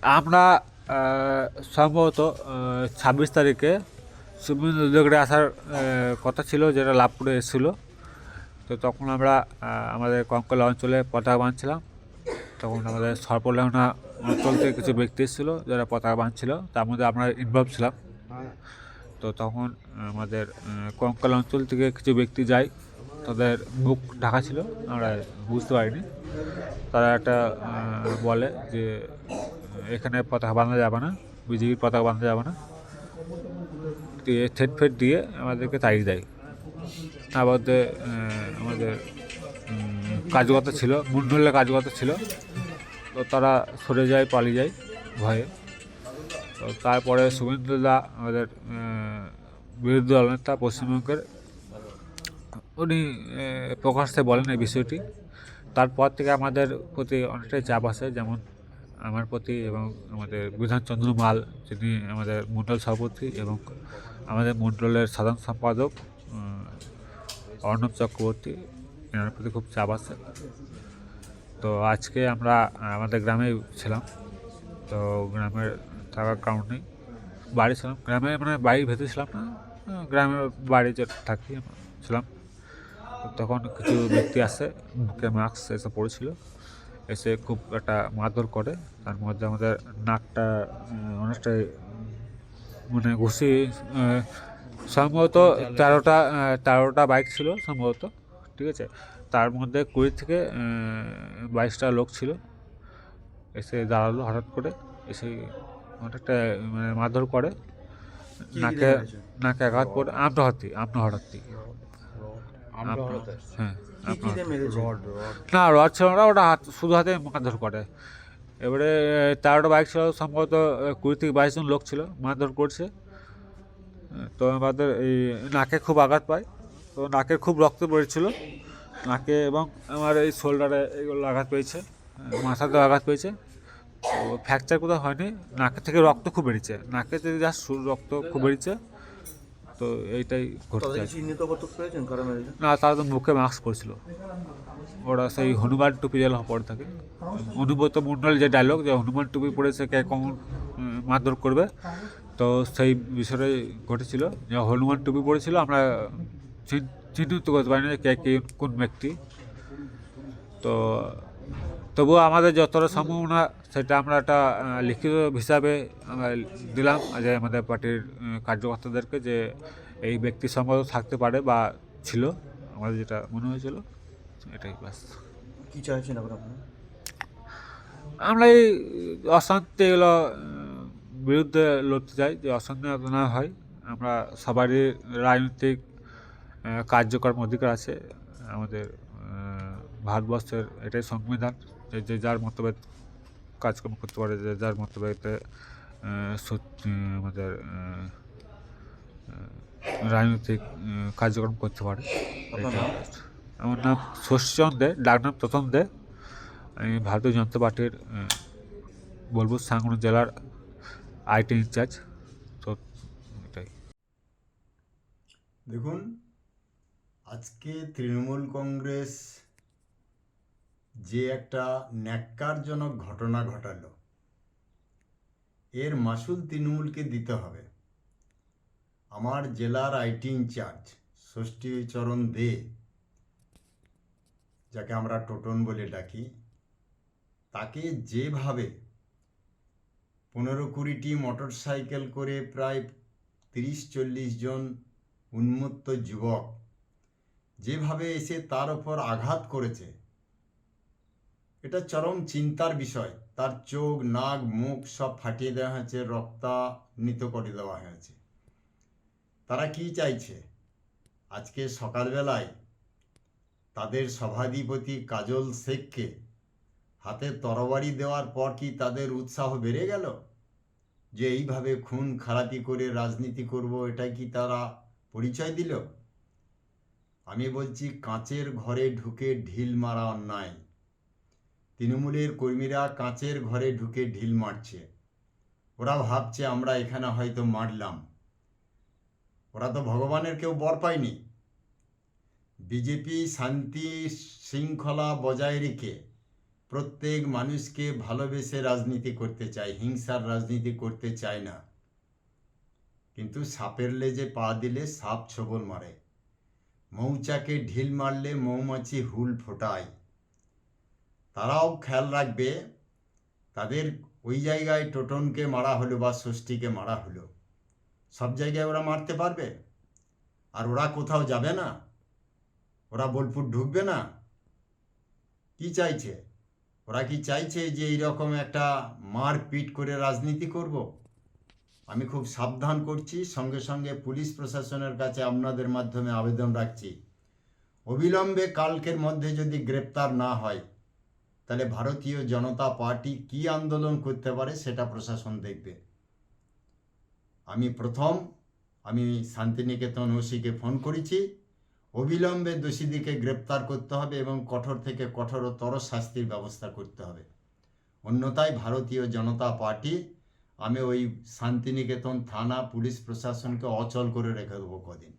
আমরা সম্ভবত 26 তারিখে শুভেন্দু অধিকারী আসার কথা ছিল, যেটা লাভপুরে এসেছিলো। তো তখন আমরা আমাদের কঙ্কলা অঞ্চলে পতাকা বাঁধছিলাম। তখন আমাদের সর্বলেহনা অঞ্চল থেকে কিছু ব্যক্তি এসেছিলো যারা পতাকা বাঁধছিল, তার মধ্যে আমরা ইনভলভ ছিলাম। তো তখন আমাদের কঙ্কাল অঞ্চল থেকে কিছু ব্যক্তি যায়, তাদের মুখ ঢাকা ছিল, আমরা বুঝতে পারিনি। তারা একটা বলে যে এখানে পতাকা বাঁধা যাবে না, বিজেপির পতাকা বাঁধা যাবে না, দিয়ে থেট ফেট দিয়ে আমাদেরকে তাড়িয়ে দেয়। তার মধ্যে আমাদের কাজকর্তা ছিল, মুন্ডলের কাজকর্তা ছিল, তো তারা সরে যায়, পালিয়ে যায় ভয়ে। তো তারপরে শুভেন্দুদা আমাদের বিরোধী দলনেতা পশ্চিমবঙ্গের, উনি প্রকাশ্যে বলেন এই বিষয়টি। তারপর থেকে আমাদের প্রতি অনেকটাই চাপ আসে, যেমন আমার প্রতি এবং আমাদের বিধানচন্দ্র মাল, যিনি আমাদের মণ্ডল সভাপতি, এবং আমাদের মণ্ডলের সাধারণ সম্পাদক অর্ণব চক্রবর্তী, এনার প্রতি খুব চাপ আসে। তো আজকে আমরা আমাদের গ্রামে ছিলাম। তো গ্রামের থাকার কারণে বাড়ি ছিলাম, গ্রামে মানে বাড়ির ভেতরে ছিলাম না, গ্রামের বাড়ি যে থাকি ছিলাম। তখন কিছু ব্যক্তি আসে, মুখে মাস্ক এসে পড়েছিল, এসে খুব একটা মারধর করে। তার মধ্যে আমাদের নাকটা অনেকটাই মানে ঘুষি, সম্ভবত 13টা বাইক ছিল সম্ভবত, ঠিক আছে। তার মধ্যে 20 থেকে 22টা লোক ছিল, এসে দাঁড়ালো হঠাৎ করে, এসে অনেকটা মানে মারধর করে। নাকে নাকে আঘাত পড়ে, আমটা হঠাৎই হ্যাঁ, না রড ছিল না, ওটা হাত, শুধু হাতে মারধর করে। এবারে 13টা বাইক ছিল, সম্ভবত 20 থেকে 22 জন লোক ছিল, মারধর করছে। তো আমাদের এই নাকে খুব আঘাত পায়, তো নাকের খুব রক্ত বেরোচ্ছিল নাকে, এবং আমার এই শোল্ডারে এগুলো আঘাত পেয়েছে, মাথাতেও আঘাত পেয়েছে। তো ফ্র্যাকচার কোথাও হয়নি, নাকে থেকে রক্ত খুব বেরিয়েছে, নাকে থেকে জাস্ট রক্ত খুব বেরিয়েছে। তো এইটাই ঘটছে। না, তারা তো মুখে মাস্ক পরেছিল, ওরা সেই হনুমান টুপি যেন পরে থাকে, অনুব্রত মণ্ডল যে ডায়লগ, যে হনুমান টুপি পরেছে কে কখন মারধর করবে, তো সেই বিষয়টাই ঘটেছিল। যে হনুমান টুপি পরেছিল, আমরা চিহ্নিত করতে পারি না কে কে কোন ব্যক্তি। তো তবুও আমাদের যতটা সম্ভাবনা, সেটা আমরা একটা লিখিত হিসাবে আমরা দিলাম যে আমাদের পার্টির কার্যকর্তাদেরকে, যে এই ব্যক্তি সম্ভবত থাকতে পারে বা ছিল, আমাদের যেটা মনে হয়েছিল এটাই ব্যাস। কী চাইছেন আপনারা? আমরা এই অশান্তি এগুলো বিরুদ্ধে লড়তে চাই, যে অশান্তি যাতে না হয়। আমরা সবারই রাজনৈতিক কার্যকর্ম অধিকার আছে, আমাদের ভারতবর্ষের এটাই সংবিধান, যে যার মতভেদ কাজকর্ম করতে পারে, যে যার মতভেদে আমাদের রাজনৈতিক কার্যক্রম করতে পারে। আমার নাম শশীচন্দ্র দে, ডাকনাম প্রথম দে। আমি ভারতীয় জনতা পার্টির বোলপুর সাংগঠনিক জেলার আইটি ইনচার্জ। তো এটাই। দেখুন, আজকে তৃণমূল কংগ্রেস যে একটা ন্যাক্কারজনক ঘটনা ঘটালো, এর মাসুল তৃণমূলকে দিতে হবে। আমার জেলার আইটি ইনচার্জ ষষ্ঠীচরণ দে, যাকে আমরা টোটন বলে ডাকি, তাকে যেভাবে 15-20টি মোটর সাইকেল করে প্রায় 30-40 জন উন্মত্ত যুবক যেভাবে এসে তার ওপর আঘাত করেছে, এটা চরম চিন্তার বিষয়। তার চোখ, নাক, মুখ সব ফাটিয়ে দেওয়া হয়েছে, রক্তান্বিত করে দেওয়া হয়েছে। তারা কি চাইছে? আজকে সকালবেলায় তাদের সভাধিপতি কাজল শেখকে হাতে তরবারি দেওয়ার পর কি তাদের উৎসাহ বেড়ে গেল যে এইভাবে খুন খারাপি করে রাজনীতি করব? এটাই কি তারা পরিচয় দিল? আমি বলছি, কাঁচের ঘরে ঢুকে ঢিল মারা অন্যায়। তৃণমূলের কর্মীরা কাঁচের ঘরে ঢুকে ঢিল মারছে। ওরা ভাবছে আমরা এখানে হয়তো মারলাম, ওরা তো ভগবানের কেউ বর পায়নি। বিজেপি শান্তি শৃঙ্খলা বজায় রেখে প্রত্যেক মানুষকে ভালোবেসে রাজনীতি করতে চায়, হিংসার রাজনীতি করতে চায় না। কিন্তু সাপের লেজে পা দিলে সাপ ছোবল মারে, মৌচাকে ঢিল মারলে মৌমাছি হুল ফোটায়। তারাও খেয়াল রাখবে, তাদের ওই জায়গায় টোটনকে মারা হলো বা ষষ্ঠীকে মারা হলো, সব জায়গায় ওরা মারতে পারবে? আর ওরা কোথাও যাবে না? ওরা বোলপুর ঢুকবে না? কি চাইছে? ওরা কি চাইছে যে এইরকম একটা মারপিট করে রাজনীতি করব? আমি খুব সাবধান করছি, সঙ্গে সঙ্গে পুলিশ প্রশাসনের কাছে আপনাদের মাধ্যমে আবেদন রাখছি, অবিলম্বে কালকের মধ্যে যদি গ্রেপ্তার না হয় তাহলে ভারতীয় জনতা পার্টি কি আন্দোলন করতে পারে সেটা প্রশাসন দেখবে। আমি শান্তিনিকেতন ওসিকে ফোন করেছি, অবিলম্বে দোষীদিকে গ্রেপ্তার করতে হবে এবং কঠোর থেকে কঠোরতর শাস্তির ব্যবস্থা করতে হবে। অন্যথায় ভারতীয় জনতা পার্টি, আমি ওই শান্তিনিকেতন থানা পুলিশ প্রশাসনকে অচল করে রেখে দেবো কদিন।